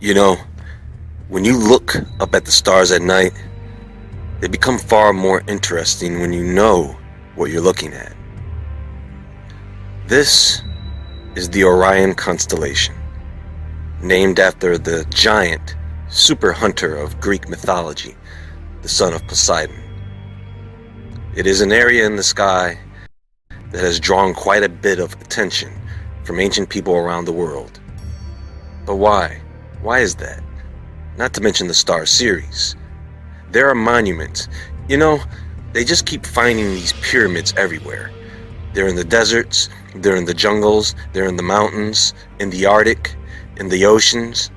You know, when you look up at the stars at night, they become far more interesting when you know what you're looking at. This is the Orion constellation, named after the giant super hunter of Greek mythology, the son of Poseidon. It is an area in the sky that has drawn quite a bit of attention from ancient people around the world. But why? Why is that? Not to mention the star Sirius. There are monuments. You know, they just keep finding these pyramids everywhere. They're in the deserts, they're in the jungles, they're in the mountains, in the Arctic, in the oceans.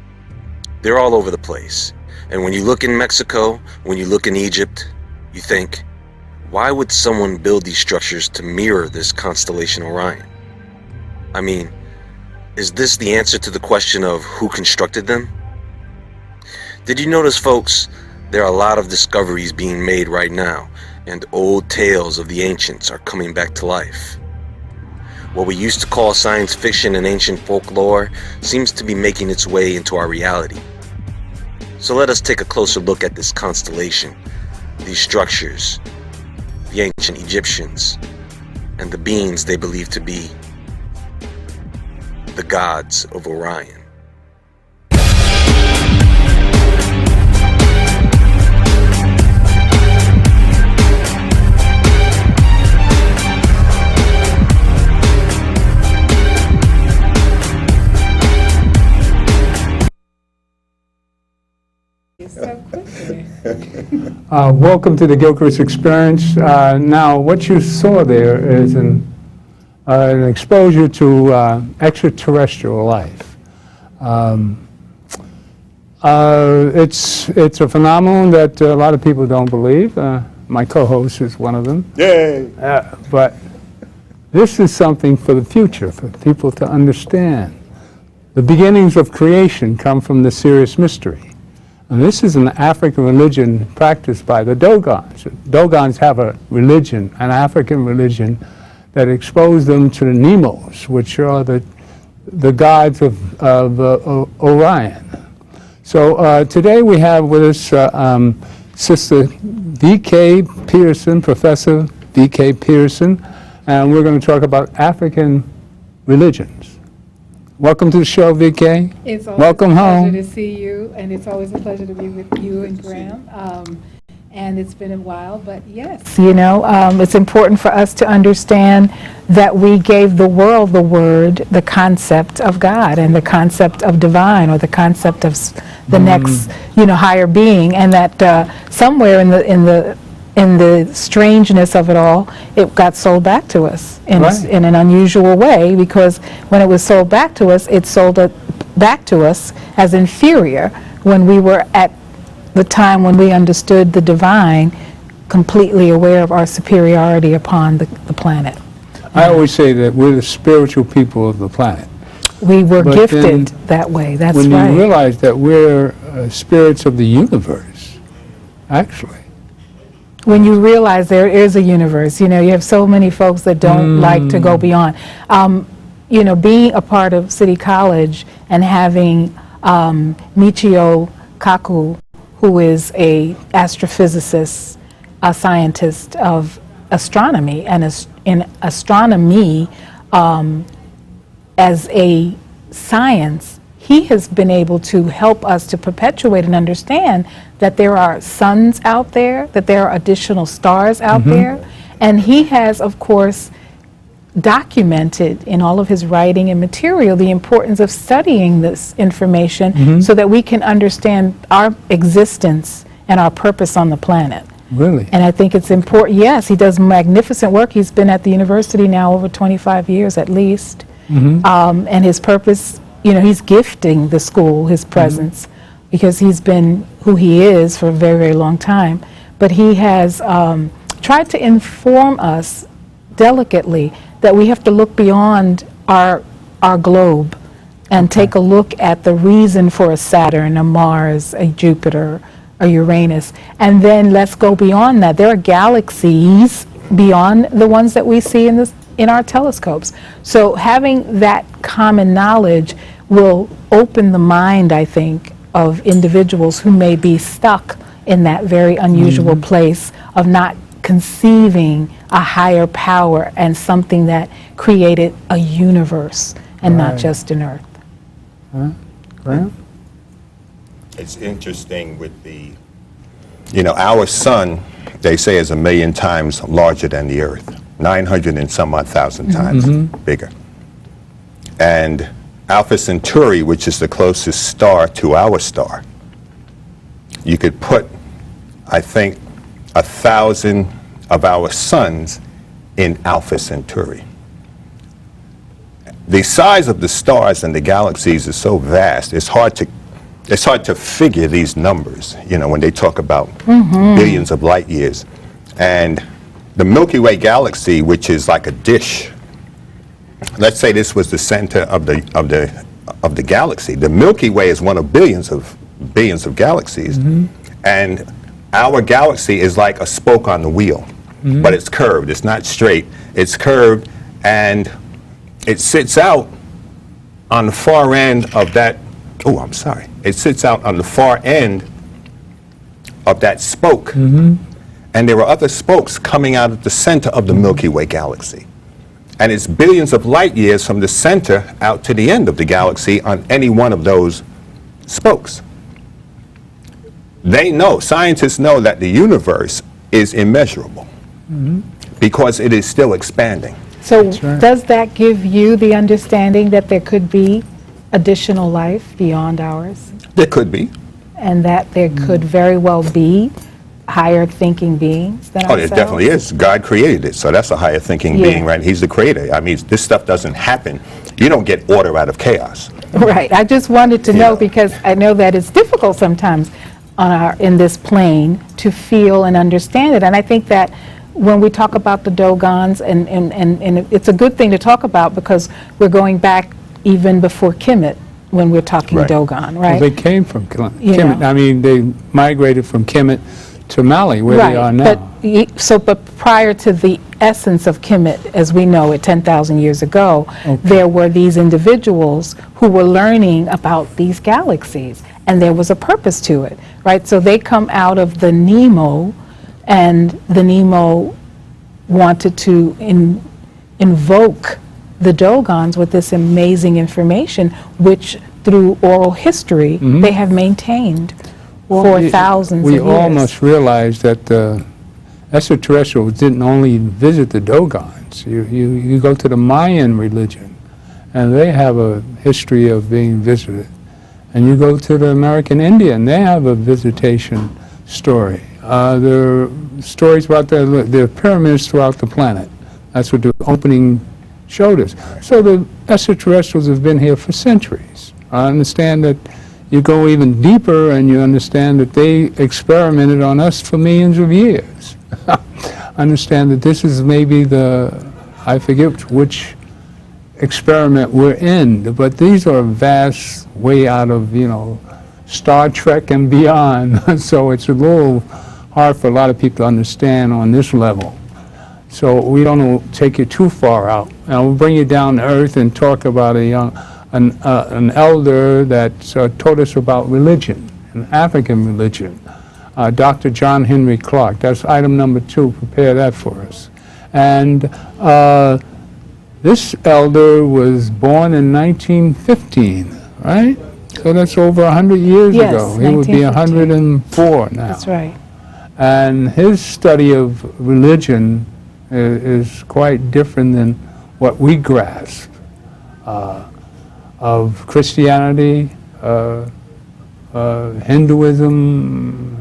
They're all over the place. And when you look in Mexico, when you look in Egypt, you think, why would someone build these structures to mirror this constellation Orion? I mean, is this the answer to the question of who constructed them? Did you notice, folks, there are a lot of discoveries being made right now, and old tales of the ancients are coming back to life. What we used to call science fiction and ancient folklore seems to be making its way into our reality. So let us take a closer look at this constellation, these structures, the ancient Egyptians, and the beings they believe to be the gods of Orion. Welcome to the Gilchrist experience. Now, what you saw there is an exposure to extraterrestrial life. It's a phenomenon that a lot of people don't believe. My co-host is one of them. Yay! But this is something for the future, for people to understand. The beginnings of creation come from the Sirius mystery. And this is an African religion practiced by the Dogons. Dogons have a religion, an African religion, that exposed them to the Nemos, which are the gods of Orion. So today we have with us Sister V.K. Pearson, Professor V.K. Pearson, and we're going to talk about African religions. Welcome to the show, VK. It's always Welcome a pleasure home. to see you, and it's always a pleasure to be with you and Graham. And it's been a while, but yes. You know, it's important for us to understand that we gave the world the word, the concept of God, and the concept of divine, or the concept of the next, higher being, and that somewhere in the strangeness of it all, it got sold back to us in an unusual way, because when it was sold back to us, it sold it back to us as inferior when we were at the time when we understood the divine, completely aware of our superiority upon the planet. I always say that we're the spiritual people of the planet. We were gifted that way, that's right. When you realize that we're spirits of the universe, actually. When you realize there is a universe, you have so many folks that don't like to go beyond. Being a part of City College and having Michio Kaku, who is a astrophysicist, a scientist of astronomy, and in astronomy as a science, he has been able to help us to perpetuate and understand that there are suns out there, that there are additional stars out there, and he has, of course, documented in all of his writing and material the importance of studying this information so that we can understand our existence and our purpose on the planet. Really? And I think it's important. Yes, he does magnificent work. He's been at the university now over 25 years at least. And his purpose, he's gifting the school his presence because he's been who he is for a very, very long time. But he has tried to inform us delicately that we have to look beyond our globe and take a look at the reason for a Saturn, a Mars, a Jupiter, a Uranus, and then let's go beyond that. There are galaxies beyond the ones that we see in our telescopes. So having that common knowledge will open the mind, I think, of individuals who may be stuck in that very unusual place of not conceiving a higher power and something that created a universe and not Right. just an earth. Graham? It's interesting with our sun, they say, is 1,000,000 times larger than the earth, 900 and some odd thousand times bigger. And Alpha Centauri, which is the closest star to our star, you could put, I think, 1,000 of our suns in Alpha Centauri. The size of the stars and the galaxies is so vast, it's hard to figure these numbers, when they talk about billions of light years. And the Milky Way galaxy, which is like a dish, let's say this was the center of the galaxy. The Milky Way is one of billions of galaxies, and our galaxy is like a spoke on the wheel, but it's curved. It's not straight. It's curved, and it sits out on the far end of that. Oh, I'm sorry. It sits out on the far end of that spoke, and there are other spokes coming out of the center of the Milky Way galaxy. And it's billions of light years from the center out to the end of the galaxy on any one of those spokes. Scientists know that the universe is immeasurable because it is still expanding. So right. does that give you the understanding that there could be additional life beyond ours, There could be. and that there could very well be higher thinking beings than Oh, ourselves? there definitely is. God created it, so that's a higher thinking Yeah. being, right? He's the creator. I mean, this stuff doesn't happen. You don't get order out of chaos. Right. I just wanted to know, Yeah. because I know that it's difficult sometimes in this plane to feel and understand it. And I think that when we talk about the Dogons, and it's a good thing to talk about, because we're going back even before Kemet when we're talking Right. Dogon, Well, right? they came from You Kemet. know. I mean, they migrated from Kemet to Mali, where they are now. But prior to the essence of Kemet, as we know it 10,000 years ago, there were these individuals who were learning about these galaxies, and there was a purpose to it, right? So they come out of the Nemo, and the Nemo wanted to invoke the Dogons with this amazing information, which through oral history they have maintained for thousands of We years. almost realized that the extraterrestrials didn't only visit the Dogons. You go to the Mayan religion, and they have a history of being visited. And you go to the American Indian, they have a visitation story. There are stories about the pyramids throughout the planet. That's what the opening showed us. So the extraterrestrials have been here for centuries. I understand that you go even deeper and you understand that they experimented on us for millions of years. I understand that this is maybe I forget which experiment we're in, but these are vast, way out of, Star Trek and beyond. So it's a little hard for a lot of people to understand on this level. So we don't want to take you too far out. And we'll bring you down to earth and talk about an elder that taught us about religion, an African religion, Dr. John Henry Clark. That's item number 2. Prepare that for us. And this elder was born in 1915, right? So that's over 100 years Yes, ago. He would be 104 now. That's right. And his study of religion is quite different than what we grasp of Christianity, Hinduism,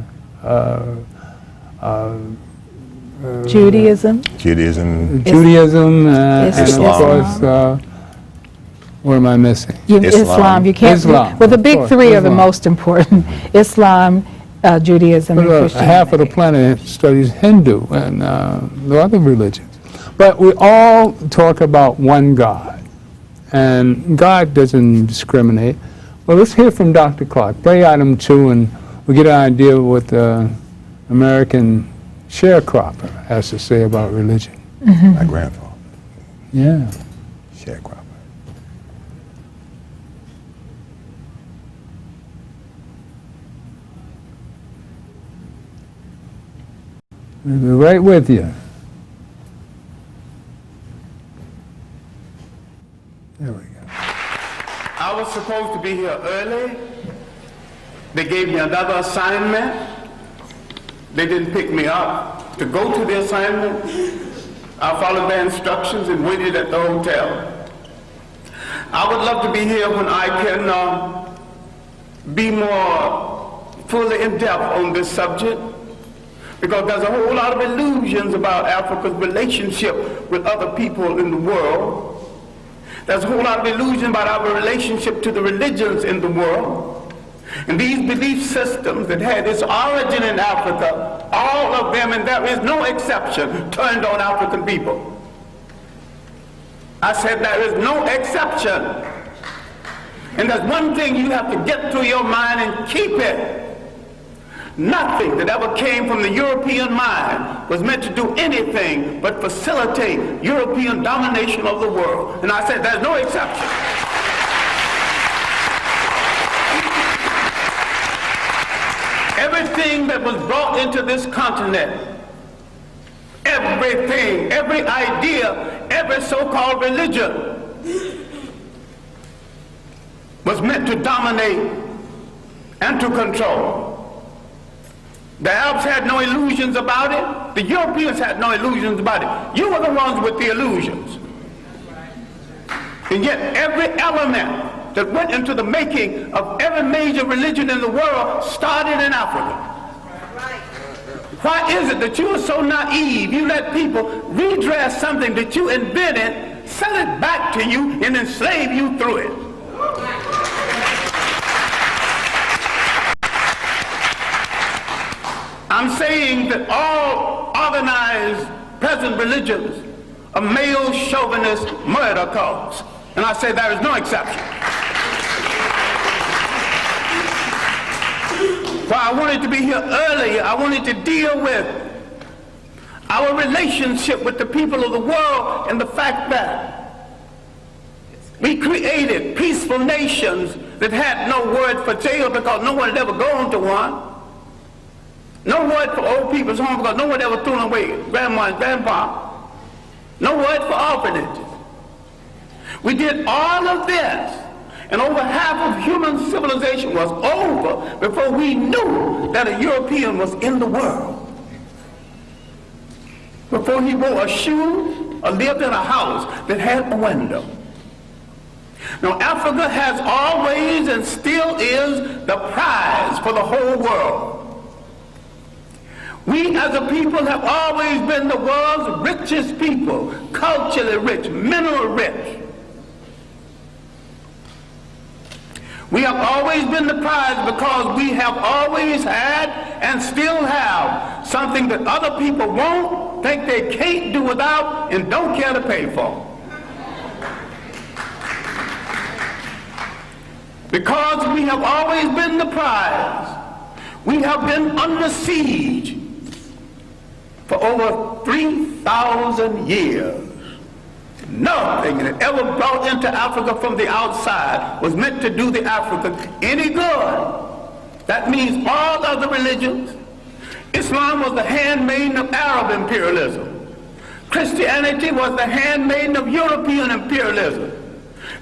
Judaism. Judaism, and of Islam. course, what am I missing? Islam. You can't. Islam, Well, the of big course, three are the Islam. most important: Islam, Judaism, and But, Christianity. half of the planet studies Hindu and the other religions. But we all talk about one God, and God doesn't discriminate. Well, let's hear from Dr. Clark. Play item 2, and we'll get an idea of what the American sharecropper has to say about religion. My grandfather, Yeah. sharecropper. We'll be right with you. There we go. I was supposed to be here early. They gave me another assignment. They didn't pick me up to go to the assignment. I followed their instructions and waited at the hotel. I would love to be here when I can be more fully in depth on this subject, because there's a whole lot of illusions about Africa's relationship with other people in the world. There's a whole lot of illusion about our relationship to the religions in the world. And these belief systems that had its origin in Africa, all of them, and there is no exception, turned on African people. I said there is no exception. And there's one thing you have to get through your mind and keep it. Nothing that ever came from the European mind was meant to do anything but facilitate European domination of the world. And I said there's no exception. Everything that was brought into this continent, everything, every idea, every so-called religion was meant to dominate and to control. The Arabs had no illusions about it. The Europeans had no illusions about it. You were the ones with the illusions. And yet every element that went into the making of every major religion in the world started in Africa. Why is it that you are so naive? You let people redress something that you invented, sell it back to you, and enslave you through it. I'm saying that all organized present religions are male chauvinist murder cults. And I say there is no exception. Why I wanted to be here earlier, I wanted to deal with our relationship with the people of the world and the fact that we created peaceful nations that had no word for jail because no one had ever gone to one. No word for old people's home because no one ever threw them away, grandma and grandpa. No word for orphanages. We did all of this, and over half of human civilization was over before we knew that a European was in the world. Before he wore a shoe or lived in a house that had a window. Now, Africa has always and still is the prize for the whole world. We as a people have always been the world's richest people, culturally rich, mineral rich. We have always been the prize because we have always had and still have something that other people won't, think they can't do without, and don't care to pay for. Because we have always been the prize, we have been under siege for over 3,000 years. Nothing that ever brought into Africa from the outside was meant to do the African any good. That means all other religions. Islam was the handmaiden of Arab imperialism. Christianity was the handmaiden of European imperialism.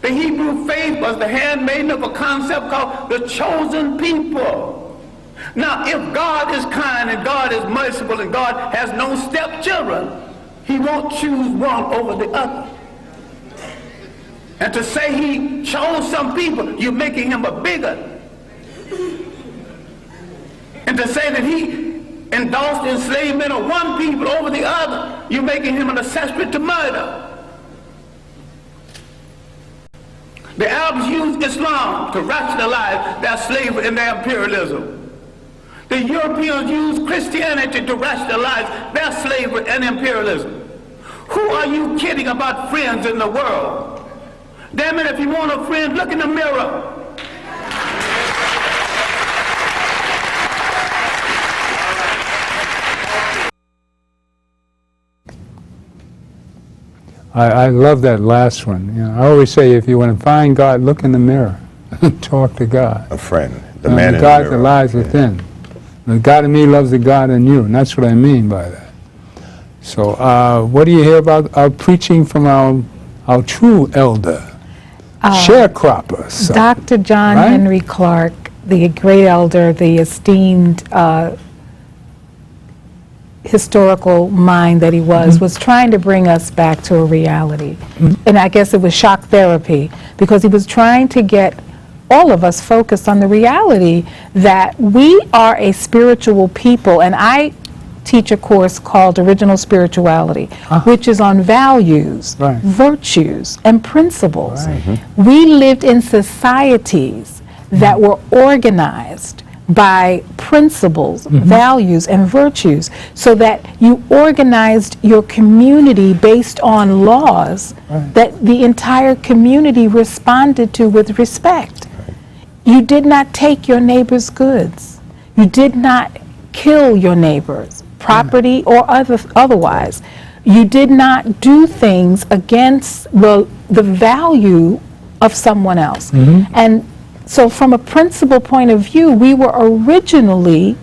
The Hebrew faith was the handmaiden of a concept called the chosen people. Now, if God is kind and God is merciful and God has no stepchildren, he won't choose one over the other. And to say he chose some people, you're making him a bigot. And to say that he endorsed enslavement of one people over the other, you're making him an accessory to murder. The Arabs used Islam to rationalize their slavery and their imperialism. The Europeans used Christianity to rationalize their slavery and imperialism. Who are you kidding about friends in the world? Damn it, if you want a friend, look in the mirror. I love that last one. You know, I always say, if you want to find God, look in the mirror and talk to God. A friend, the man in the God mirror. that lies within. The God in me loves the God in you, and that's what I mean by that. So what do you hear about our preaching from our true elder, sharecropper? So, Dr. John right? Henry Clark, the great elder, the esteemed historical mind that he was trying to bring us back to a reality. And I guess it was shock therapy, because he was trying to get all of us focused on the reality that we are a spiritual people. And I teach a course called Original Spirituality, which is on values, Right. virtues, and principles. Right. We lived in societies that were organized by principles, values, and virtues, so that you organized your community based on laws that the entire community responded to with respect. You did not take your neighbor's goods. You did not kill your neighbors, property or otherwise. You did not do things against the value of someone else. And so from a principle point of view, we were originally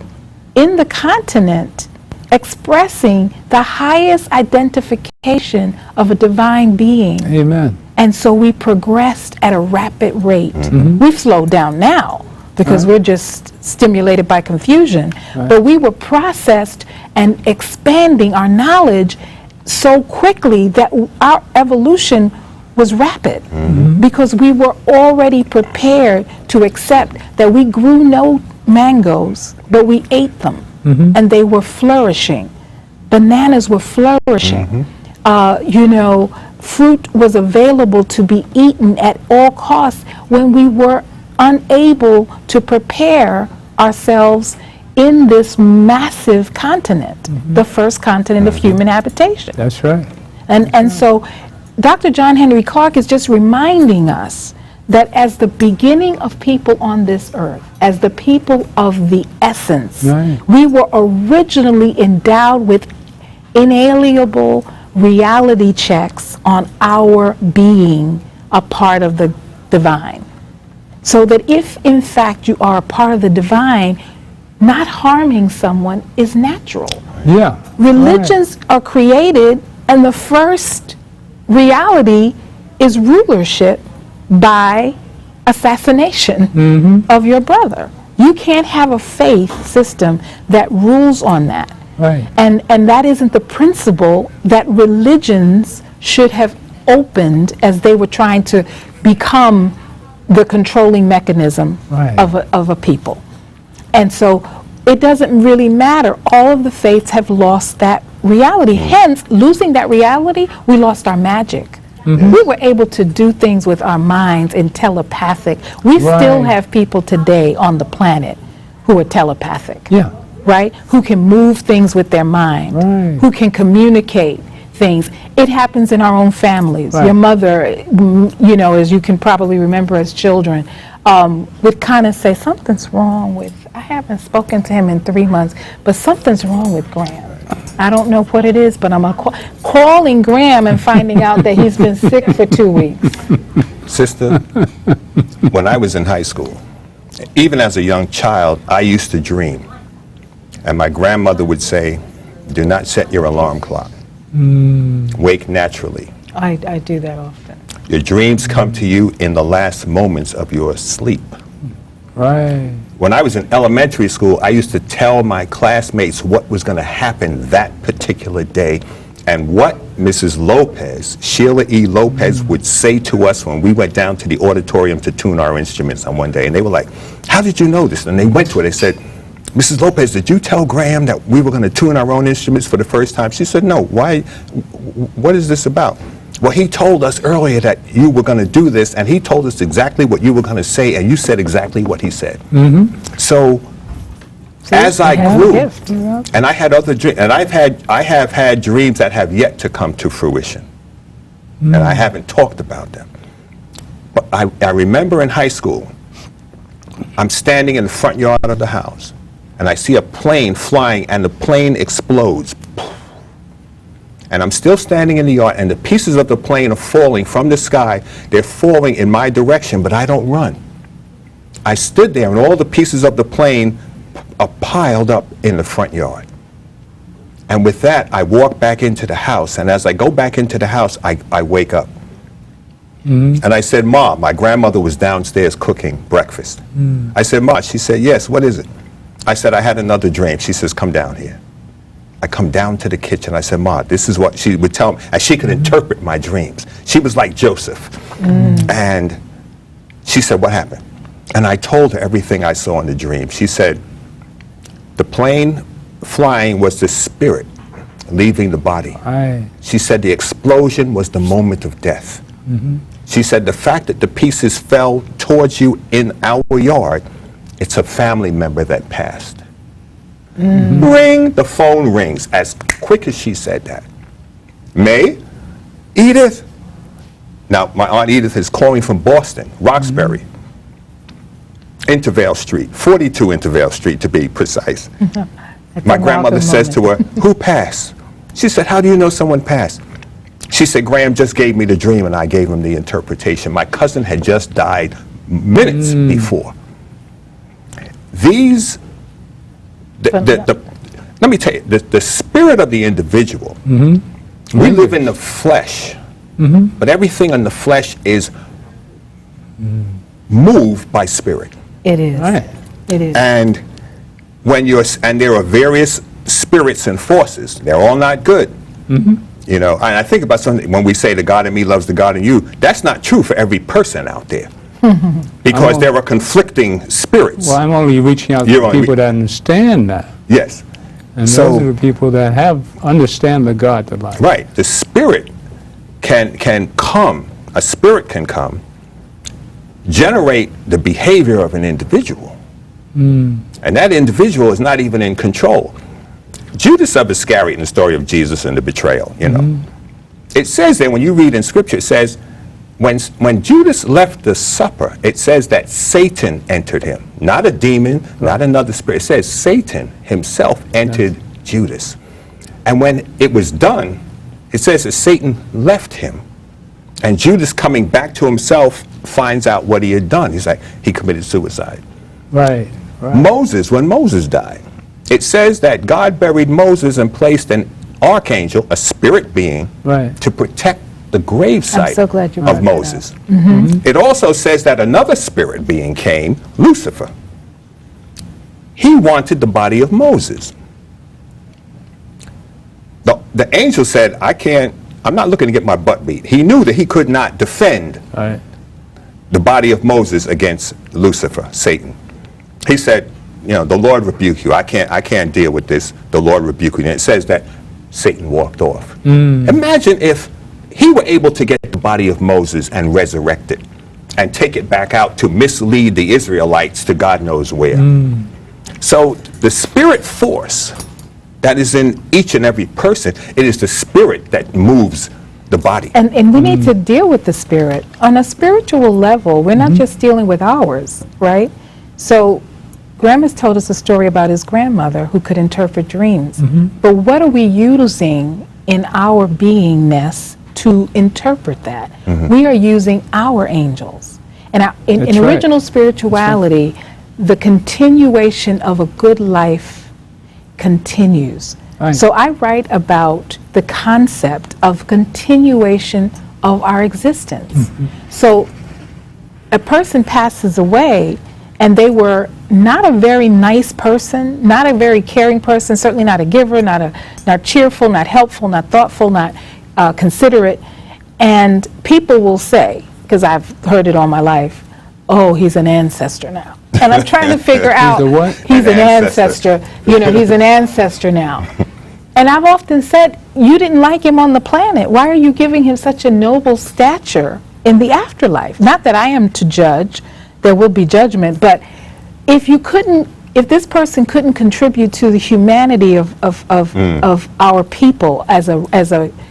in the continent expressing the highest identification of a divine being. Amen. And so we progressed at a rapid rate. We've slowed down now because we're just stimulated by confusion. But we were processed and expanding our knowledge so quickly that our evolution was rapid, because we were already prepared to accept that we grew no mangoes, but we ate them, and they were flourishing. Bananas were flourishing. Fruit was available to be eaten at all costs when we were unable to prepare ourselves in this massive continent, the first continent of human habitation. That's right. And so Dr. John Henry Clark is just reminding us that as the beginning of people on this earth, as the people of the essence, we were originally endowed with inalienable reality checks on our being a part of the divine. So that if in fact you are a part of the divine, not harming someone is natural. Yeah. Religions are created, and the first reality is rulership by assassination of your brother. You can't have a faith system that rules on that. Right. And that isn't the principle that religions should have opened as they were trying to become the controlling mechanism of a people. And so it doesn't really matter. All of the faiths have lost that reality. Hence, losing that reality, we lost our magic. We were able to do things with our minds in telepathic. We still have people today on the planet who are telepathic. Yeah. Right? Who can move things with their mind, who can communicate things. It happens in our own families. Your mother, as you can probably remember as children, would kind of say, something's wrong with, I haven't spoken to him in 3 months, but something's wrong with Graham. I don't know what it is, but I'm calling Graham and finding out that he's been sick for 2 weeks. Sister, when I was in high school, even as a young child, I used to dream. And my grandmother would say, do not set your alarm clock. Wake naturally. I do that often. Your dreams come to you in the last moments of your sleep. Right. When I was in elementary school, I used to tell my classmates what was going to happen that particular day and what Mrs. Lopez, Sheila E. Lopez, would say to us when we went down to the auditorium to tune our instruments on one day. And they were like, how did you know this? And they went to her. They said, Mrs. Lopez, did you tell Graham that we were going to tune our own instruments for the first time? She said, no. Why? What is this about? Well, he told us earlier that you were going to do this, and he told us exactly what you were going to say, and you said exactly what he said. So, as I grew, and I had other dreams, and I have had dreams that have yet to come to fruition, and I haven't talked about them. But I remember in high school, I'm standing in the front yard of the house, and I see a plane flying, and the plane explodes. And I'm still standing in the yard, and the pieces of the plane are falling from the sky. They're falling in my direction, but I don't run. I stood there, and all the pieces of the plane are piled up in the front yard. And with that, I walk back into the house. And as I go back into the house, I wake up. And I said, Mom, my grandmother was downstairs cooking breakfast. I said, Ma, she said, yes, what is it? I said, I had another dream. She says, come down here. I come down to the kitchen. I said, Ma, this is what she would tell me. And she could interpret my dreams. She was like Joseph. And she said, what happened? And I told her everything I saw in the dream. She said, the plane flying was the spirit leaving the body. She said the explosion was the moment of death. She said the fact that the pieces fell towards you in our yard, it's a family member that passed. Ring, the phone rings as quick as she said that. May, Edith. Now, my Aunt Edith is calling from Boston, Roxbury. Intervale Street, 42 Intervale Street to be precise. My grandmother says to her, who passed? She said, how do you know someone passed? She said, Graham just gave me the dream and I gave him the interpretation. My cousin had just died minutes before. These, let me tell you, the spirit of the individual, we live in the flesh, but everything in the flesh is moved by spirit. It is. It is. And when and there are various spirits and forces. They're all not good. You know, and I think about something when we say the God in me loves the God in you. That's not true for every person out there, because there are conflicting spirits. Well, I'm only reaching out to people that understand that. Yes. And those are the people that understand the God that life. Right. The spirit can come. A spirit can come, generate the behavior of an individual, and that individual is not even in control. Judas of Iscariot in the story of Jesus and the betrayal, you know. It says there, when you read in Scripture, it says, when Judas left the supper, it says that Satan entered him. Not a demon, not another spirit. It says Satan himself entered Judas. And when it was done, it says that Satan left him. And Judas, coming back to himself, finds out what he had done. He's like, he committed suicide. Right. Moses, when Moses died, it says that God buried Moses and placed an archangel, a spirit being, to protect the gravesite of Moses. It also says that another spirit being came, Lucifer. He wanted the body of Moses. The angel said, I'm not looking to get my butt beat. He knew that he could not defend the body of Moses against Lucifer, Satan. He said, you know, the Lord rebuke you. I can't deal with this. The Lord rebuke you. And it says that Satan walked off. Imagine if he were able to get the body of Moses and resurrect it and take it back out to mislead the Israelites to God knows where. So the spirit force that is in each and every person, it is the spirit that moves the body. And we need to deal with the spirit. On a spiritual level, we're not just dealing with ours, right? So Graham has told us a story about his grandmother who could interpret dreams. But what are we using in our beingness to interpret that? We are using our angels. And in original spirituality, the continuation of a good life continues. So I write about the concept of continuation of our existence. So a person passes away and they were not a very nice person, not a very caring person, certainly not a giver, not cheerful, not helpful, not thoughtful, not considerate. And people will say, because I've heard it all my life, oh, he's an ancestor now. And I'm trying to figure out, he's an ancestor. You know, he's an ancestor now. And I've often said, you didn't like him on the planet. Why are you giving him such a noble stature in the afterlife? Not that I am to judge, there will be judgment, but if this person couldn't contribute to the humanity of our people as a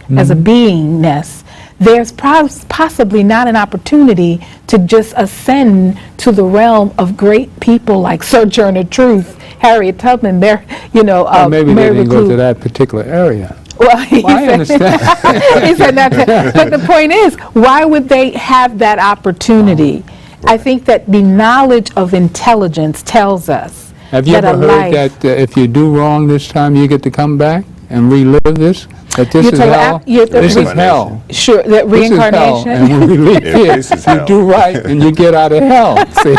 beingness, there's possibly not an opportunity to just ascend to the realm of great people like Sojourner Truth, Harriet Tubman, maybe they didn't go to that particular area. Well, I understand. He said not to, but the point is, why would they have that opportunity? I think that the knowledge of intelligence tells us Have you ever heard that if you do wrong this time, you get to come back? and relive this? That this You're is talking hell? about- you're- This is Reincarnation. hell. Sure, that This is hell, reincarnation. and when we leave Yeah, here, this is you hell. do right and you get out of hell. See?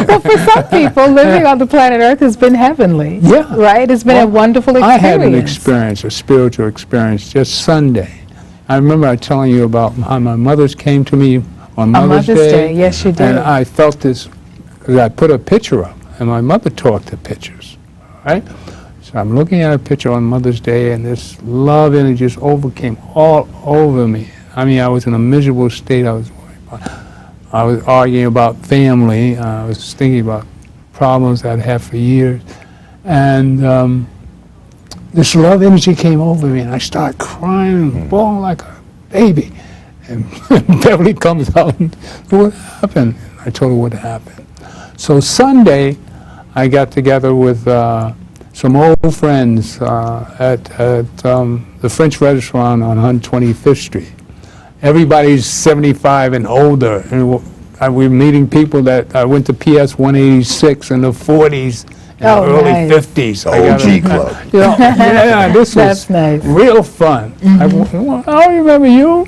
Well, for some people, living on the planet Earth has been heavenly. Yeah. Right? It's been a wonderful I experience. had an experience, a spiritual experience, just Sunday. I remember telling you about how my mother's came to me on Mother's Day. Yes, you did. And I felt this, because I put a picture up, and my mother talked to pictures, right? So I'm looking at a picture on Mother's Day, and this love energy just overcame all over me. I mean, I was in a miserable state. I was arguing about family. I was thinking about problems I'd had for years. And this love energy came over me, and I started crying and bawling like a baby. And Beverly comes out and, what happened? I told her what happened. So Sunday, I got together with some old friends at the French restaurant on 125th Street. Everybody's 75 and older, and we're meeting people that I went to PS 186 in the 40s and Oh, early nice. 50s. The I got OG a- club. You know, yeah, this That's was nice. real fun. I remember you.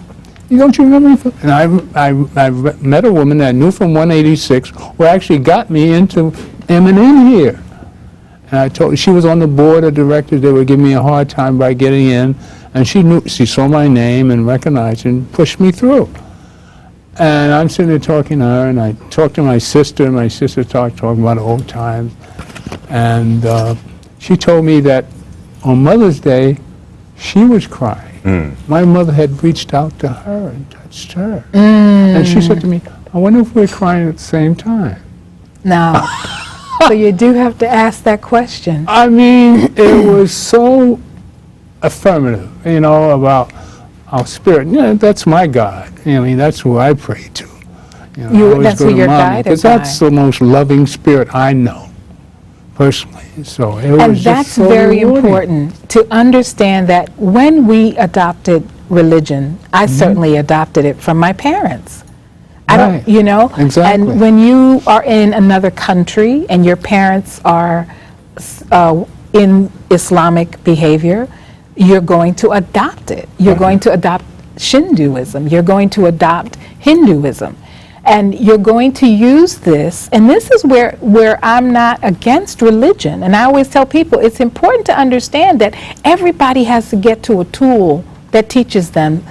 Don't you remember me? And I met a woman that I knew from 186 who actually got me into M&M here. And I told her, she was on the board of directors. They were giving me a hard time by getting in. And she saw my name and recognized it and pushed me through. And I'm sitting there talking to her, and I talked to my sister, and my sister talking about old times. And she told me that on Mother's Day, she was crying. My mother had reached out to her and touched her. And she said to me, I wonder if we're crying at the same time. No. So you do have to ask that question. I mean, it was so affirmative, you know, about our spirit. Yeah, that's my God. I mean, that's who I pray to. You know, I always that's go who to you're Mommy, guided because by. that's the most loving spirit I know, personally. So it And was that's just so very rewarding. important to understand that when we adopted religion, I certainly adopted it from my parents. I Right. don't, you know? Exactly. And when you are in another country and your parents are in Islamic behavior, you're going to adopt it. You're going to adopt Shinduism. You're going to adopt Hinduism. And you're going to use this, and this is where I'm not against religion. And I always tell people it's important to understand that everybody has to get to a tool that teaches them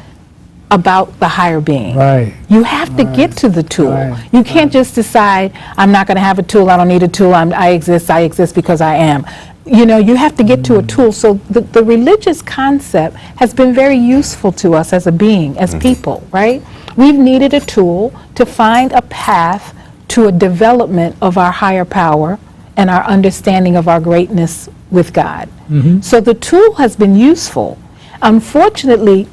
about the higher being. Right. You have to get to the tool. Right. You can't just decide, I'm not going to have a tool, I don't need a tool, I exist because I am. You know, you have to get to a tool. So the religious concept has been very useful to us as a being, as people, right? We've needed a tool to find a path to a development of our higher power and our understanding of our greatness with God. So the tool has been useful. Unfortunately,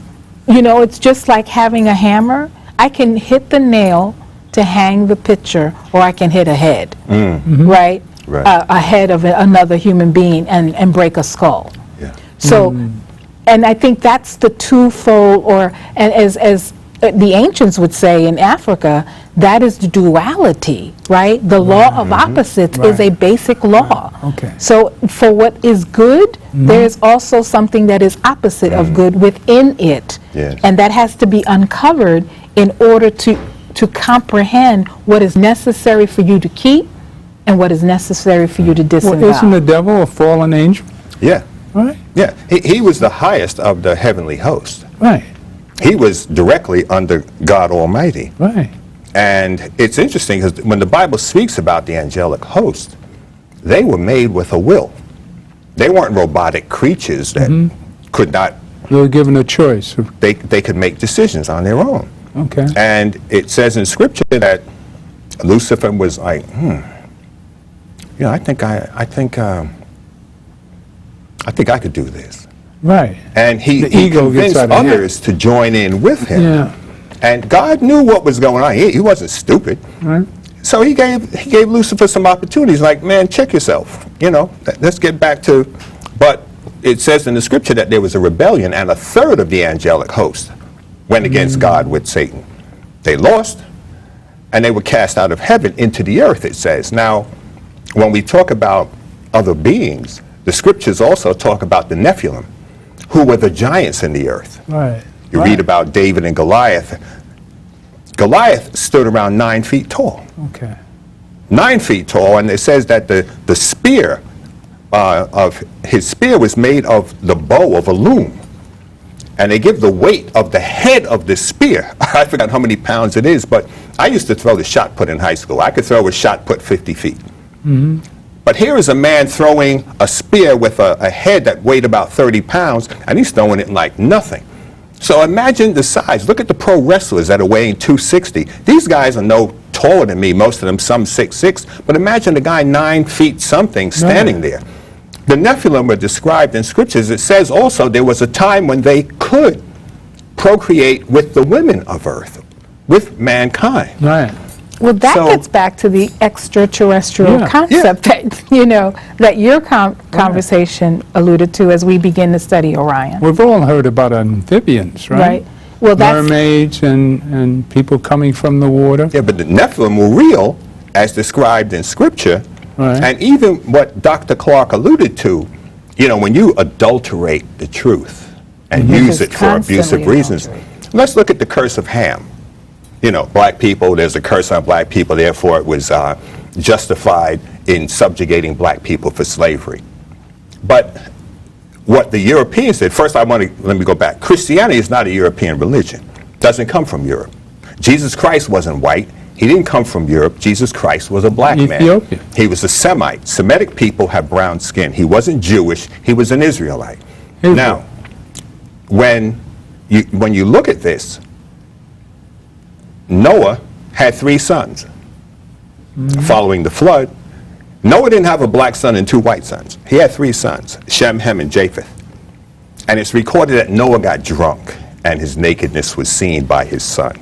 you know, it's just like having a hammer. I can hit the nail to hang the picture, or I can hit a head, right? Right. A head of another human being and break a skull. Yeah. So, and I think that's the twofold, and as the ancients would say in Africa, that is the duality, right? The law of opposites is a basic law. Okay. So for what is good, there is also something that is opposite of good within it. Yes. And that has to be uncovered in order to comprehend what is necessary for you to keep and what is necessary for you to disavow. Well, isn't the devil a fallen angel? Yeah. Right. Yeah. He was the highest of the heavenly host. Right. He was directly under God Almighty. Right. And it's interesting because when the Bible speaks about the angelic host, they were made with a will. They weren't robotic creatures that could not, They were given a choice. they could make decisions on their own. Okay. And it says in Scripture that Lucifer was like, you know, I think I could do this. Right. And he The ego gets convinced out of hand. others to join in with him. Yeah. And God knew what was going on. He wasn't stupid. Right. So he gave Lucifer some opportunities, like, man, check yourself. You know, let's get back to, but it says in the Scripture that there was a rebellion, and a third of the angelic host went against God with Satan. They lost, and they were cast out of heaven into the earth, it says. Now, when we talk about other beings, the scriptures also talk about the Nephilim, who were the giants in the earth. Right. You read about David and Goliath. Goliath stood around 9 feet tall. Okay. 9 feet tall, and it says that the spear of his spear was made of the bow of a loom. And they give the weight of the head of the spear. I forgot how many pounds it is, but I used to throw the shot put in high school. I could throw a shot put 50 feet. Mm-hmm. But here is a man throwing a spear with a head that weighed about 30 pounds, and he's throwing it like nothing. So imagine the size. Look at the pro wrestlers that are weighing 260. These guys are no taller than me, most of them some 6'6", but imagine a guy 9 feet something standing there. The Nephilim were described in scriptures. It says also there was a time when they could procreate with the women of earth, with mankind. Right. Well, that So- gets back to the extraterrestrial Yeah. concept that, that your conversation alluded to as we begin to study Orion. We've all heard about amphibians, right? Right. Well, that's Mermaids and people coming from the water. Yeah, but the Nephilim were real, as described in Scripture. Right. And even what Dr. Clark alluded to, when you adulterate the truth and use is it for abusive constantly reasons. adulterated. Let's look at the curse of Ham. Black people, there's a curse on black people, therefore it was justified in subjugating black people for slavery. But what the Europeans did, first let me go back. Christianity is not a European religion. It doesn't come from Europe. Jesus Christ wasn't white. He didn't come from Europe. Jesus Christ was a black man. Ethiopia. He was a Semite. Semitic people have brown skin. He wasn't Jewish. He was an Israelite. Hebrew. Now, when you look at this, Noah had 3 sons following the flood. Noah didn't have a black son and 2 white sons. He had 3 sons, Shem, Ham, and Japheth. And it's recorded that Noah got drunk and his nakedness was seen by his son.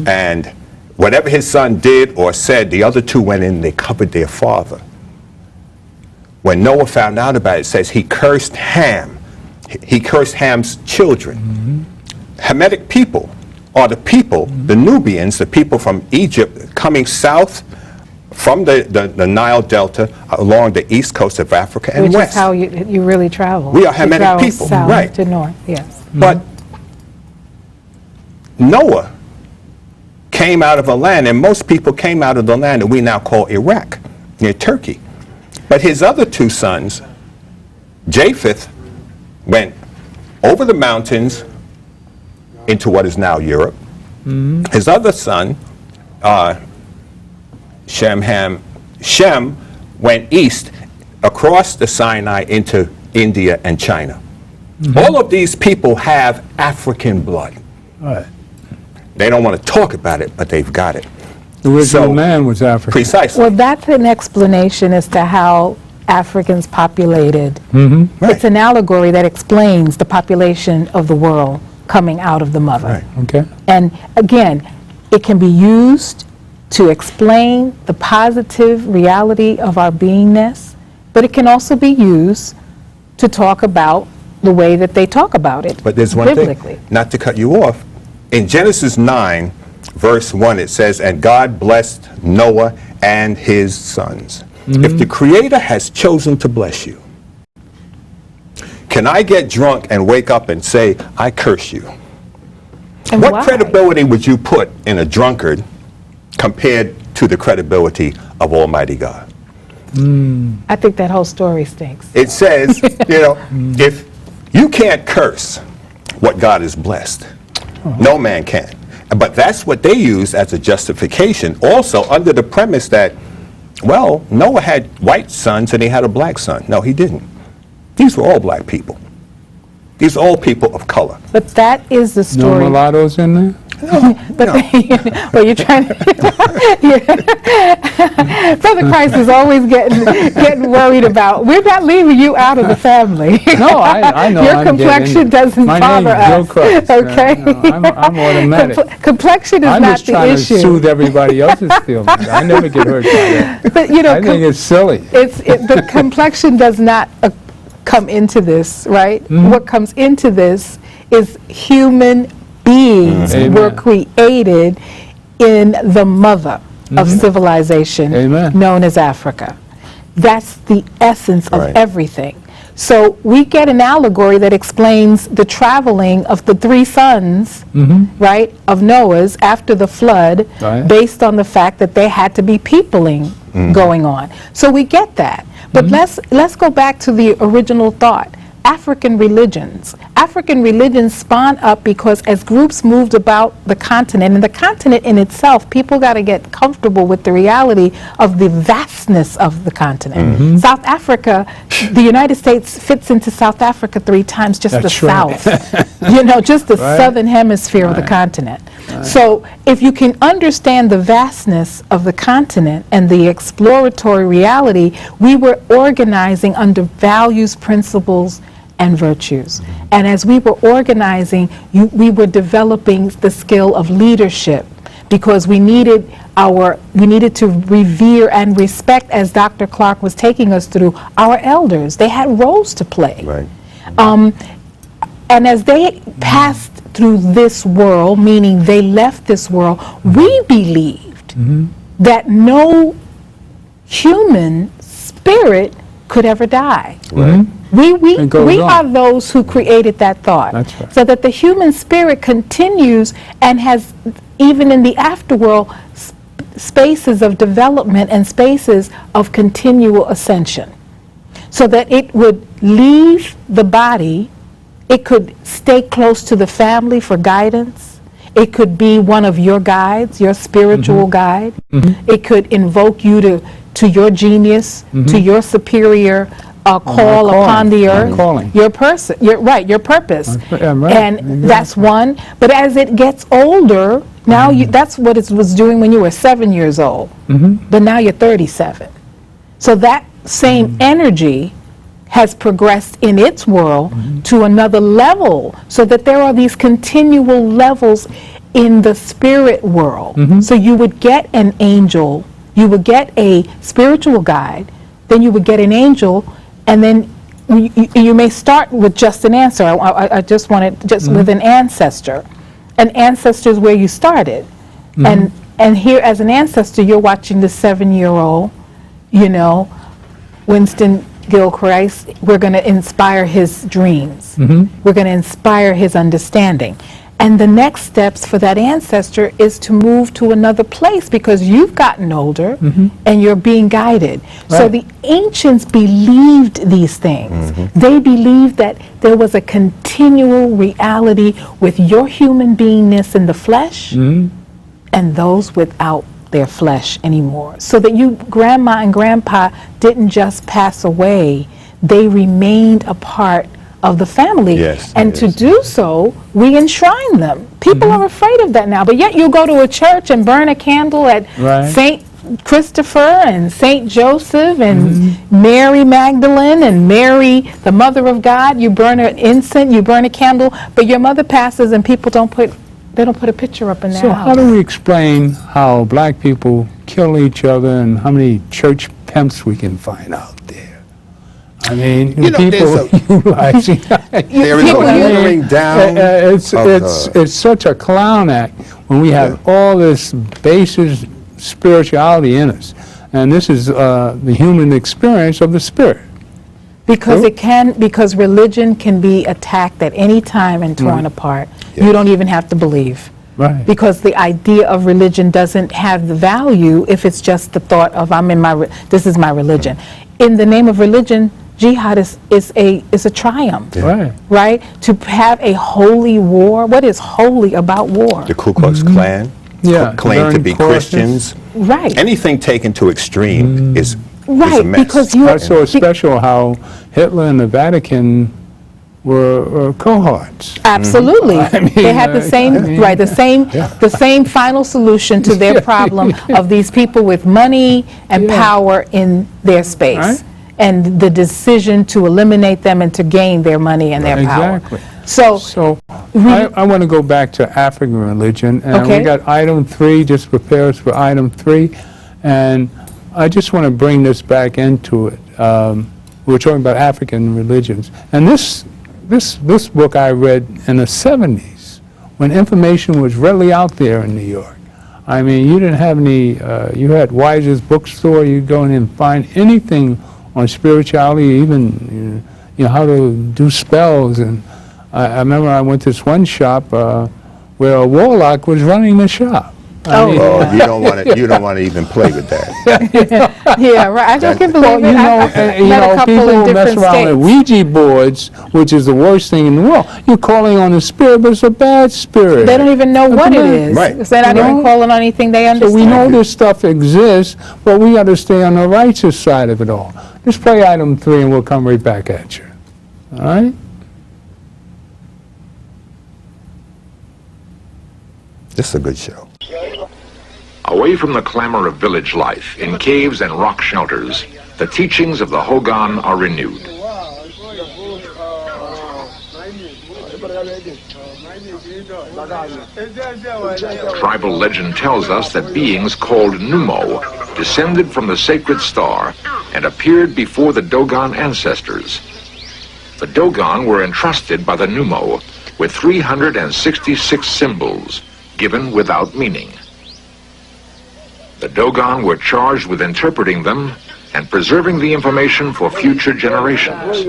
And whatever his son did or said, the other 2 went in, they covered their father. When Noah found out about it, it says he cursed Ham. He cursed Ham's children. Hamitic people are the people, the Nubians, the people from Egypt coming south from the Nile Delta along the east coast of Africa and which west. is how you really travel. We are You Hamitic travel people, south right. to north, yes. But Noah came out of a land, and most people came out of the land that we now call Iraq, near Turkey. But his other 2 sons, Japheth, went over the mountains into what is now Europe. His other son, Shem went east across the Sinai into India and China. All of these people have African blood. Right. They don't want to talk about it, but they've got it. The original So- man was African. Precisely. Well, that's an explanation as to how Africans populated. Right. It's an allegory that explains the population of the world coming out of the mother. Right. Okay. And again, it can be used to explain the positive reality of our beingness, but it can also be used to talk about the way that they talk about it But there's one biblically. thing, not to cut you off. In Genesis 9, verse 1, it says, "And God blessed Noah and his sons." If the Creator has chosen to bless you, can I get drunk and wake up and say, "I curse you"? And What why? credibility would you put in a drunkard compared to the credibility of Almighty God? I think that whole story stinks. It says, if you can't curse what God has blessed, no man can. But that's what they use as a justification, also under the premise that, well, Noah had white sons and he had a black son. No, he didn't. These were all black people. These are all people of color. But that is the No story. mulattoes in there? But well, you're trying to. Brother Christ is always getting worried about. We're not leaving you out of the family. No, I know. Your I'm complexion getting- doesn't My bother name's us. Gilchrist. Okay. No, I'm automatic. Complexion is I'm not just the trying issue. to soothe everybody else's feelings. I never get hurt by that. But I think it's silly. the complexion does not come into this, right? What comes into this is human beings Amen. were created in the mother of civilization Amen. known as Africa. That's the essence of Right. everything. So we get an allegory that explains the traveling of the three sons, right, of Noah's after the flood, Right. based on the fact that there had to be peopling going on. So we get that. But let's go back to the original thought. African religions. African religions spawned up because as groups moved about the continent, and the continent in itself, people got to get comfortable with the reality of the vastness of the continent. South Africa, the United States fits into South Africa 3 times just That's the right. south. Just the Right. southern hemisphere of the continent. So if you can understand the vastness of the continent and the exploratory reality, we were organizing under values, principles, and virtues. And as we were organizing, we were developing the skill of leadership, because we needed to revere and respect, as Dr. Clark was taking us through, our elders. They had roles to play. Right. And as they passed through this world, meaning they left this world, we believed that no human spirit could ever die. Right. It goes We on. are those who created that thought. That's right. So that the human spirit continues and has, even in the afterworld, spaces of development and spaces of continual ascension. So that it would leave the body, it could stay close to the family for guidance. It could be one of your guides, your spiritual guide. It could invoke you to your genius, to your superior call upon the earth, calling. your person, your purpose. Yeah, right. And Exactly. that's one. But as it gets older, now that's what it was doing when you were 7 years old. But now you're 37. So that same energy has progressed in its world to another level, so that there are these continual levels in the spirit world. So you would get an angel, you would get a spiritual guide, then you would get an angel, and then you may start with just an answer. I just wanted with an ancestor. An ancestor is where you started. And here as an ancestor, you're watching the 7-year-old, Winston Gilchrist. We're going to inspire his dreams. We're going to inspire his understanding. And the next steps for that ancestor is to move to another place, because you've gotten older and you're being guided. So Right. the ancients believed these things. They believed that there was a continual reality with your human beingness in the flesh and those without their flesh anymore. So that you, grandma and grandpa, didn't just pass away, they remained a part of the family. Yes, and yes. to do so, we enshrine them. People are afraid of that now, but yet you go to a church and burn a candle at Right. St. Christopher and St. Joseph and Mary Magdalene and Mary, the Mother of God. You burn an incense, you burn a candle, but your mother passes and people don't put a picture up in their So house. how do we explain how black people kill each other, and how many church pimps we can find out there? I mean, people utilizing. There is a People use- watering down. It's such a clown act when we have all this basis spirituality in us, and this is the human experience of the spirit. Because religion can be attacked at any time and torn apart. You don't even have to believe. Right. Because the idea of religion doesn't have the value if it's just the thought of this is my religion. In the name of religion, jihad is a triumph. Right. Right? To have a holy war. What is holy about war? The Ku Klux Klan Yeah, claim to learn be courses. Christians. Right. Anything taken to extreme is a Right, mess. because you That's so special how Hitler and the Vatican were cohorts. Absolutely. They had the same, I mean, the same final solution to their problem of these people with money and power in their space. Right. And the decision to eliminate them and to gain their money and their power. Exactly. So, So I want to go back to African religion, and Okay. we got item 3, just prepare us for item 3, and I just want to bring this back into it. We're talking about African religions, and this book I read in the 70s, when information was readily out there in New York. I mean, you didn't have any, you had Weiser's bookstore, you'd go in and find anything on spirituality, even, how to do spells. And I remember I went to this one shop where a warlock was running the shop. Oh, you don't want to even play with that. Yeah, right. I can believe it. I've met a couple people in who mess different around with states. Ouija boards, which is the worst thing in the world. You're calling on a spirit, but it's a bad spirit. They don't even know what it is. Right. They're not even calling on anything they So understand. we know this stuff exists, but we got to stay on the righteous side of it all. Just play item 3 and we'll come right back at you. All right? This is a good show. Away from the clamor of village life, in caves and rock shelters, the teachings of the Hogan are renewed. Tribal legend tells us that beings called Numo descended from the sacred star and appeared before the Dogon ancestors. The Dogon were entrusted by the Numo with 366 symbols, given without meaning. The Dogon were charged with interpreting them and preserving the information for future generations.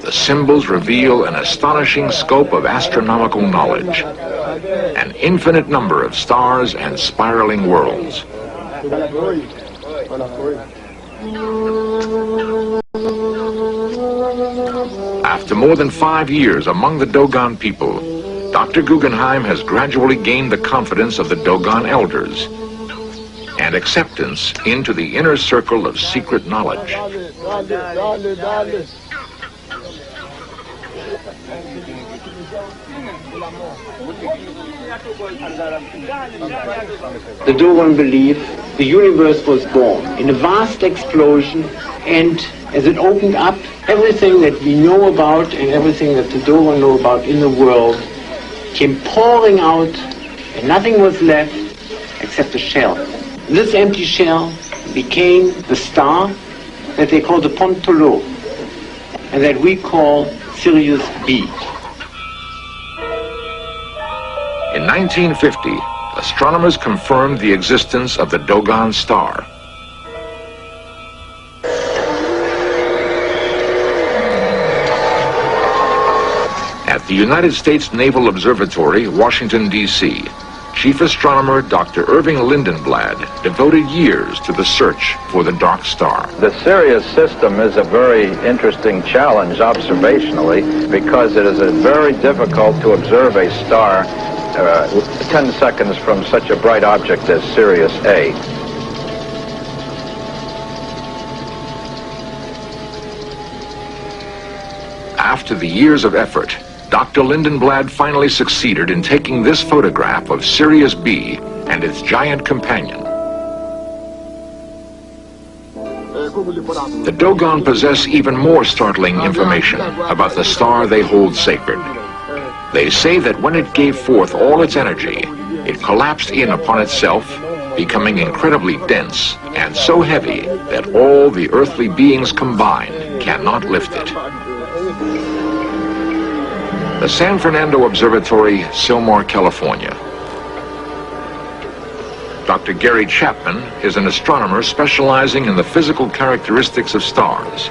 The symbols reveal an astonishing scope of astronomical knowledge, an infinite number of stars and spiraling worlds. After more than 5 years among the Dogon people, Dr. Guggenheim has gradually gained the confidence of the Dogon elders and acceptance into the inner circle of secret knowledge. The Dogon belief the universe was born in a vast explosion, and as it opened up, everything that we know about and everything that the Dogon know about in the world came pouring out, and nothing was left except a shell. This empty shell became the star that they call the Pontolo, and that we call Sirius B. In 1950, astronomers confirmed the existence of the Dogon star. At the United States Naval Observatory, Washington, D.C., Chief Astronomer Dr. Irving Lindenblad devoted years to the search for the dark star. The Sirius system is a very interesting challenge observationally because it is very difficult to observe a star 10 seconds from such a bright object as Sirius A. After the years of effort, Dr. Lindenblad finally succeeded in taking this photograph of Sirius B and its giant companion. The Dogon possess even more startling information about the star they hold sacred. They say that when it gave forth all its energy, it collapsed in upon itself, becoming incredibly dense and so heavy that all the earthly beings combined cannot lift it. The San Fernando Observatory, Sylmar, California. Dr. Gary Chapman is an astronomer specializing in the physical characteristics of stars.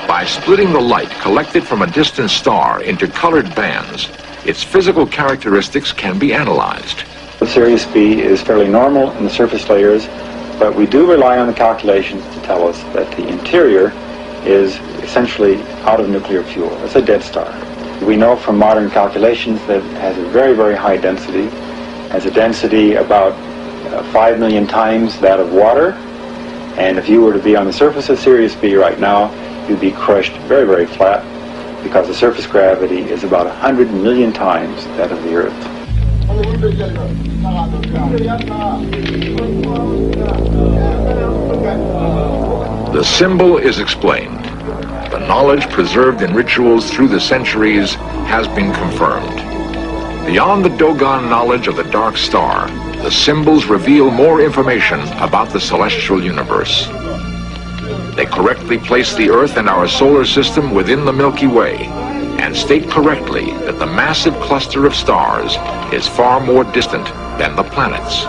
By splitting the light collected from a distant star into colored bands, its physical characteristics can be analyzed. Sirius B is fairly normal in the surface layers, but we do rely on the calculations to tell us that the interior is essentially out of nuclear fuel. It's a dead star. We know from modern calculations that it has a very, very high density. It has a density about 5 million times that of water. And if you were to be on the surface of Sirius B right now, you'd be crushed very, very flat because the surface gravity is about 100 million times that of the Earth. The symbol is explained. The knowledge preserved in rituals through the centuries has been confirmed. Beyond the Dogon knowledge of the dark star, the symbols reveal more information about the celestial universe. They correctly place the Earth and our solar system within the Milky Way and state correctly that the massive cluster of stars is far more distant than the planets.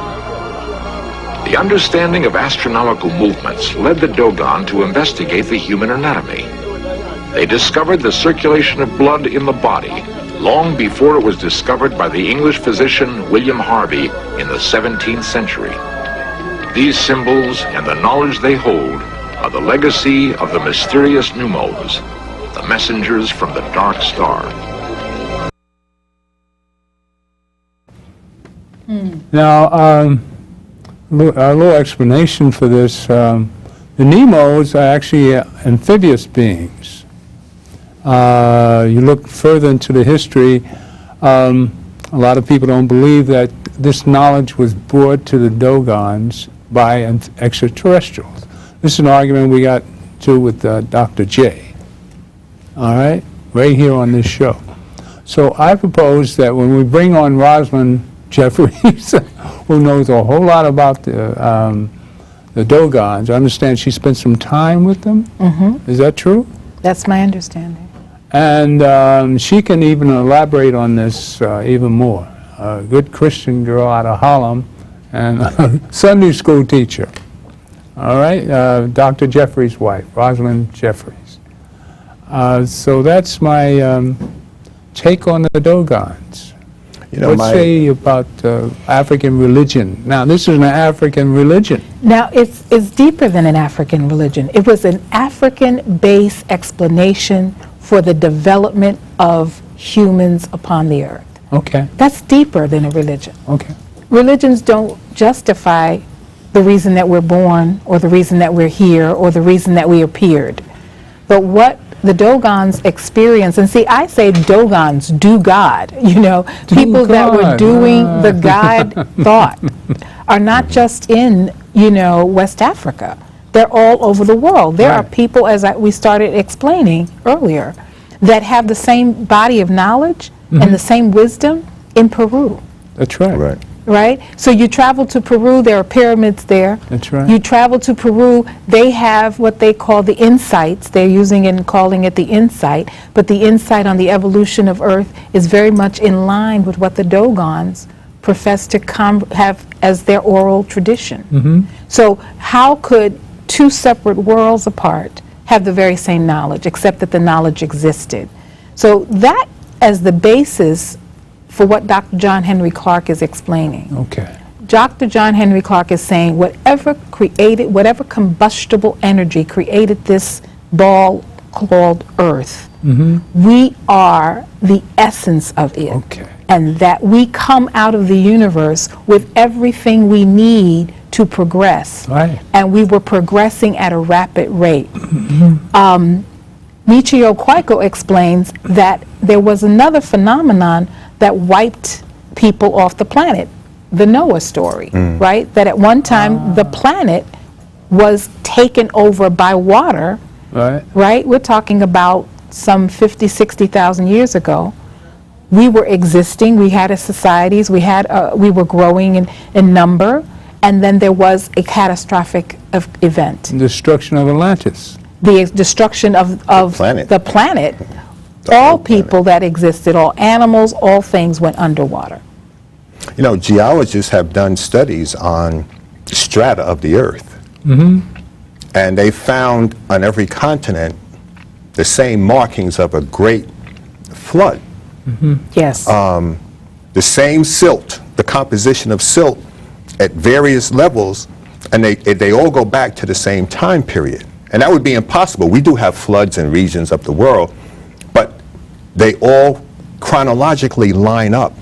The understanding of astronomical movements led the Dogon to investigate the human anatomy. They discovered the circulation of blood in the body long before it was discovered by the English physician William Harvey in the 17th century. These symbols and the knowledge they hold are the legacy of the mysterious Numos, the messengers from the dark star. Now, a little explanation for this. The Nemos are actually amphibious beings. You look further into the history, a lot of people don't believe that this knowledge was brought to the Dogons by extraterrestrials. This is an argument we got to with Dr. J. All right, right here on this show. So I propose that when we bring on Rosalind Jeffries, who knows a whole lot about the Dogons, I understand she spent some time with them. Is that true? That's my understanding. And she can even elaborate on this even more. A good Christian girl out of Harlem and a Sunday school teacher. All right, Dr. Jeffries' wife, Rosalind Jeffries. So that's my take on the Dogons. You know, What say about African religion? Now, this is an African religion. Now, it's deeper than an African religion. It was an African-based explanation for the development of humans upon the earth. Okay, That's deeper than a religion. okay. Religions don't justify the reason that we're born, or the reason that we're here, or the reason that we appeared. But what the Dogons experience, and see, I say Dogons do God, you know, people that were God. doing the God thought are not just in, you know, West Africa. They're all over the world. There are Right. people, as we started explaining earlier, that have the same body of knowledge and the same wisdom in Peru. That's right. Right. Right? So you travel to Peru, there are pyramids there. That's right. You travel to Peru, they have what they call the insights. They're using it and calling it the insight. But the insight on the evolution of Earth is very much in line with what the Dogons profess to have as their oral tradition. So how could two separate worlds apart have the very same knowledge, except that the knowledge existed? So that as the basis for what Dr. John Henry Clarke is explaining. Okay. Dr. John Henry Clarke is saying whatever combustible energy created this ball called Earth, we are the essence of it. Okay. And that we come out of the universe with everything we need to progress. Right. And we were progressing at a rapid rate. Michio Kaku explains that there was another phenomenon that wiped people off the planet, the Noah story, right? That at one time the planet was taken over by water, Right. right? We're talking about some 50, 60,000 years ago. We were existing, we had societies, we were growing in number, and then there was a catastrophic event. Destruction of Atlantis. The destruction of planet. the planet. The All whole planet. people that existed, all animals, all things went underwater. You know, geologists have done studies on strata of the Earth. And they found on every continent the same markings of a great flood. Yes. The same silt, the composition of silt at various levels, and they all go back to the same time period. And that would be impossible. We do have floods in regions of the world, but they all chronologically line up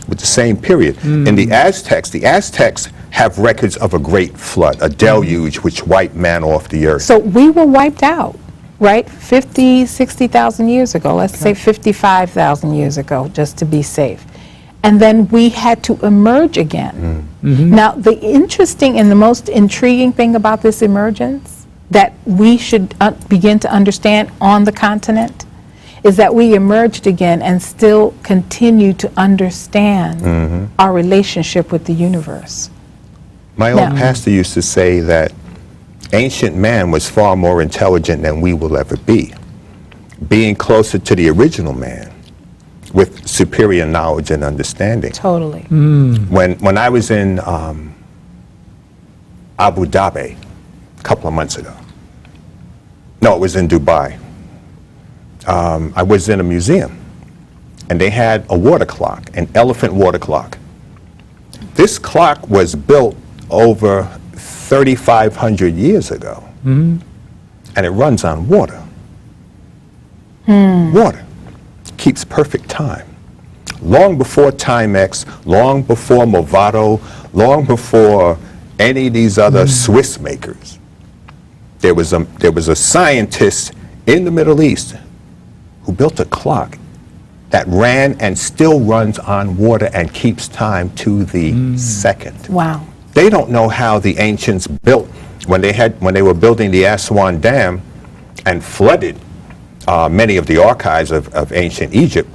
with the same period. In the Aztecs have records of a great flood, a deluge which wiped man off the earth. So we were wiped out, right? 50, 60,000 years ago. Let's say 55,000 years ago, just to be safe. And then we had to emerge again. Now, the interesting and the most intriguing thing about this emergence that we should begin to understand on the continent is that we emerged again and still continue to understand our relationship with the universe. My old pastor used to say that ancient man was far more intelligent than we will ever be. being closer to the original man with superior knowledge and understanding. Totally. When I was in Abu Dhabi a couple of months ago, no, it was in Dubai. I was in a museum, and they had a water clock, an elephant water clock. This clock was built over 3,500 years ago, and it runs on water. Water keeps perfect time. Long before Timex, long before Movado, long before any of these other Swiss makers, there was a scientist in the Middle East who built a clock that ran and still runs on water and keeps time to the second. Wow. They don't know how the ancients built when they were building the Aswan Dam and flooded many of the archives of ancient Egypt.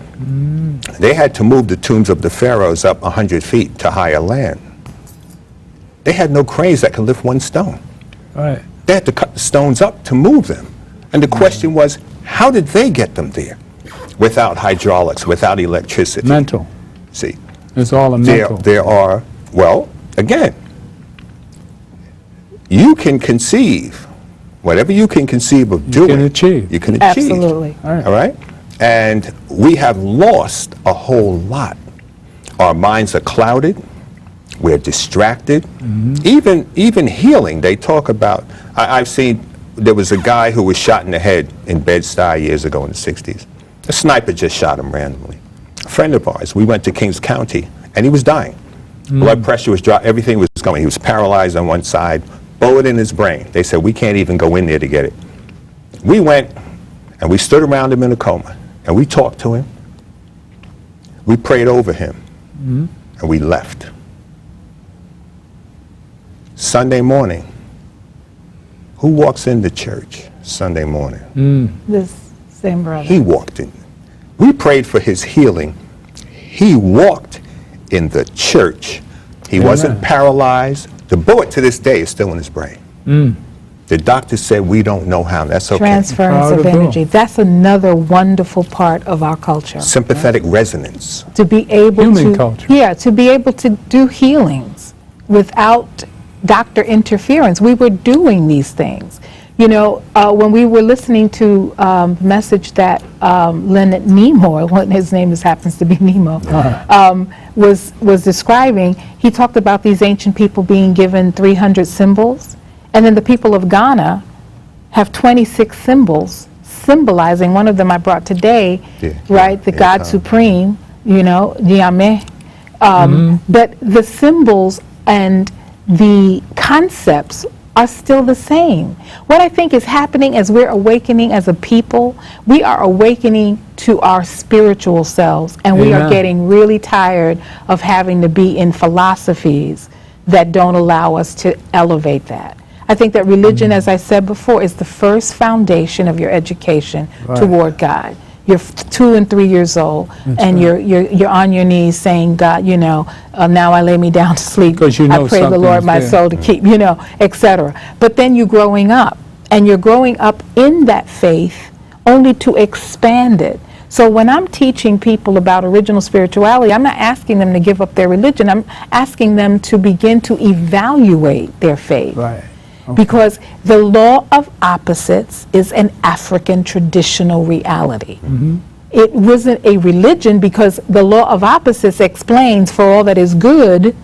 They had to move the tombs of the pharaohs up 100 feet to higher land. They had no cranes that could lift one stone. Right. They had to cut the stones up to move them. And the question was, how did they get them there? Without hydraulics, without electricity. Mental. See, It's all a mental. there are, well, again, you can conceive, whatever you can conceive of doing, can achieve. you can achieve. Absolutely. All right? And we have lost a whole lot. Our minds are clouded. We're distracted. Even healing, they talk about, I've seen, there was a guy who was shot in the head in Bed-Stuy years ago in the 60s. A sniper just shot him randomly. A friend of ours, we went to Kings County, and he was dying. Blood pressure was dropped, everything was going. He was paralyzed on one side, bullet in his brain. They said, we can't even go in there to get it. We went, and we stood around him in a coma, and we talked to him. We prayed over him, and we left. Sunday morning, who walks into church Sunday morning? This same brother. He walked in. We prayed for his healing. He walked in the church. He wasn't paralyzed. The bullet to this day is still in his brain. The doctor said we don't know how. That's okay. Transference of energy. That's another wonderful part of our culture. Sympathetic resonance. To be able Human to, culture. yeah, to be able to do healings without doctor interference. We were doing these things. You know, when we were listening to the message that Leonard Nimoy, his name happens to be Nemo, was describing, he talked about these ancient people being given 300 symbols, and then the people of Ghana have 26 symbols symbolizing, one of them I brought today, right, the God Supreme, you know, Nyame. But the symbols and the concepts are still the same. What I think is happening as we're awakening as a people, we are awakening to our spiritual selves, and we are getting really tired of having to be in philosophies that don't allow us to elevate that. I think that religion, as I said before, is the first foundation of your education toward God. You're 2 and 3 years old, and you're on your knees saying, God, you know, now I lay me down to sleep. 'Cause you know I pray the Lord my something's soul to keep, you know, etc. But then you're growing up, and you're growing up in that faith only to expand it. So when I'm teaching people about original spirituality, I'm not asking them to give up their religion. I'm asking them to begin to evaluate their faith. Right. Because the law of opposites is an African traditional reality. It wasn't a religion because the law of opposites explains for all that is good,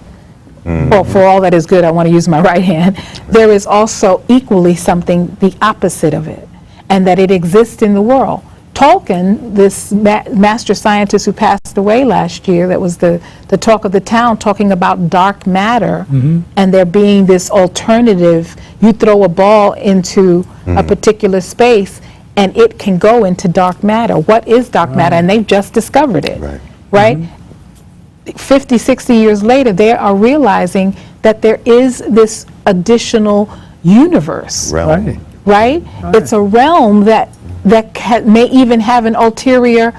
or for all that is good, I want to use my right hand, there is also equally something the opposite of it, and that it exists in the world. Tolkien, this master scientist who passed away last year, that was the talk of the town, talking about dark matter, and there being this alternative. You throw a ball into a particular space, and it can go into dark matter. What is dark matter? And they've just discovered it, right? 50, 60 years later, they are realizing that there is this additional universe, right? It's a realm that may even have an ulterior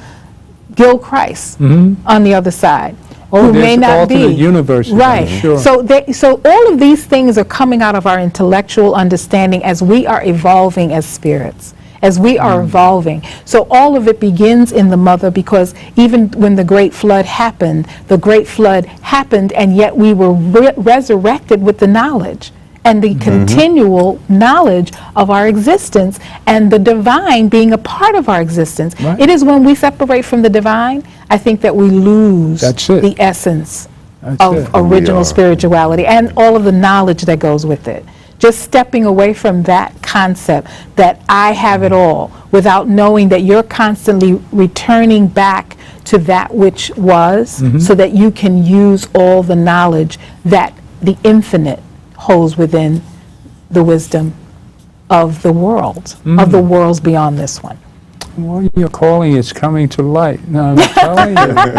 Gilchrist on the other side, who may not be. Universes, right. Sure. So all of these things are coming out of our intellectual understanding as we are evolving as spirits, as we are evolving. So all of it begins in the mother, because even when the Great Flood happened, and yet we were resurrected with the knowledge and the continual knowledge of our existence, and the divine being a part of our existence. Right. It is when we separate from the divine, I think, that we lose That's it. the essence That's of it. original spirituality and all of the knowledge that goes with it. Just stepping away from that concept that I have it all, without knowing that you're constantly returning back to that which was, so that you can use all the knowledge that the infinite holds within the wisdom of the world, of the worlds beyond this one. Well, your calling is coming to light. No, I'm telling you,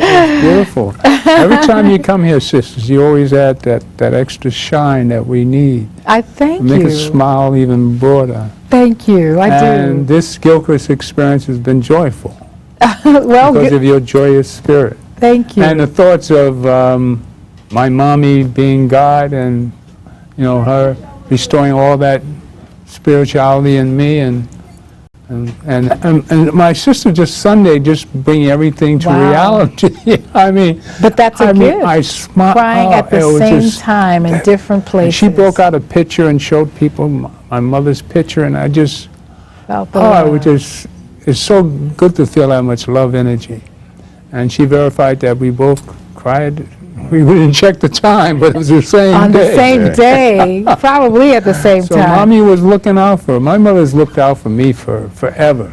it's beautiful. Every time you come here, sisters, you always add that extra shine that we need. I thank Make you. us smile even broader. Thank you. I And this Gilchrist experience has been joyful do. Well, because of your joyous spirit. thank you. And the thoughts of my mommy being God, and her restoring all that spirituality in me, and my sister just Sunday just bringing everything to Wow. reality. I mean, But that's a I mean, gift. I smile. Crying at the same time in different places. She broke out a picture and showed people my mother's picture, and I just, Felt the it love. was just, it's so good to feel that much love energy. And she verified that we both cried. We didn't check the time, but it was the same On day. the same day, probably at the same So time. mommy was looking out for her. My mother's looked out for me for forever.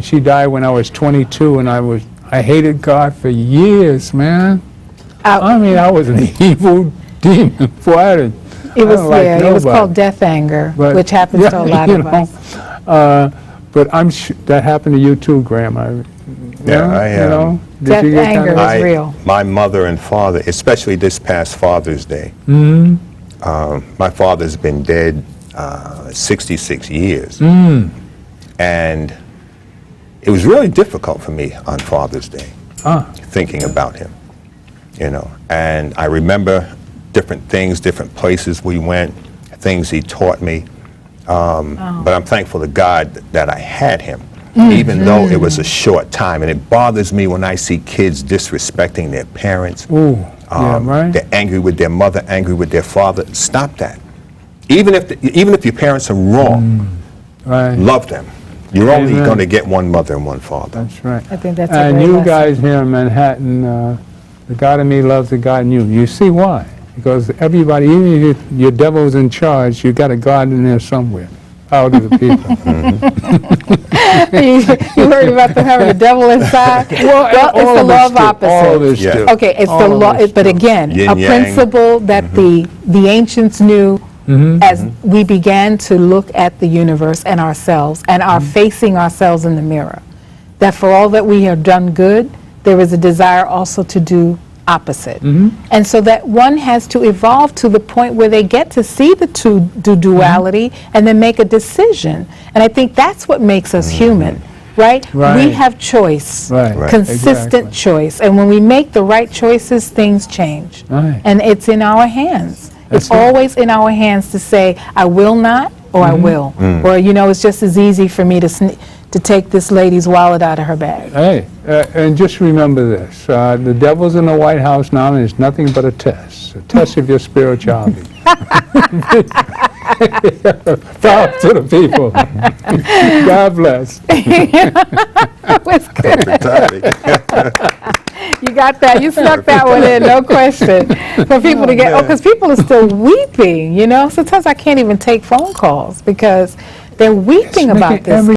She died when I was 22, and I hated God for years, man. I mean, I was an evil demon. Boy, It was like it was nobody. called death anger, But- which happens to a lot you of know, us. But that happened to you too, Graham. Death anger is I- real. My mother and father, especially this past Father's Day, my father's been dead 66 years. And it was really difficult for me on Father's Day, thinking about him, And I remember different things, different places we went, things he taught me. But I'm thankful to God that I had him, even though it was a short time. And it bothers me when I see kids disrespecting their parents. Right. They're angry with their mother, angry with their father. Stop that. Even if your parents are wrong, Right. love them. You're only Amen. going to get one mother and one father. That's right. I think that's a And great you lesson. guys here in Manhattan, the God in me loves the God in you. You see why? Because everybody, even if your devil's in charge, you got a God in there somewhere, out of the people. You heard about them having the devil inside? Well, it's the law of opposites. All of us Yeah. do. Okay, it's All the of law, us but do. again, Yin a yang. principle that the ancients knew as we began to look at the universe and ourselves and are facing ourselves in the mirror, that for all that we have done good, there is a desire also to do opposite. And so that one has to evolve to the point where they get to see the duality and then make a decision. And I think that's what makes us human. Right? We Right. have choice, Right. consistent Exactly. choice. And when we make the right choices, things change. Right. And it's in our hands. It's That's it. always in our hands to say, I will not, or I will. Or, it's just as easy for me to take this lady's wallet out of her bag. Hey, and just remember this. The devil's in the White House now, and it's nothing but a test of your spirituality. Proud to the people. God bless. That was good. Perfect timing. You got that. You snuck that one in, no question. For people to get, because people are still weeping, Sometimes I can't even take phone calls because they're weeping about this Every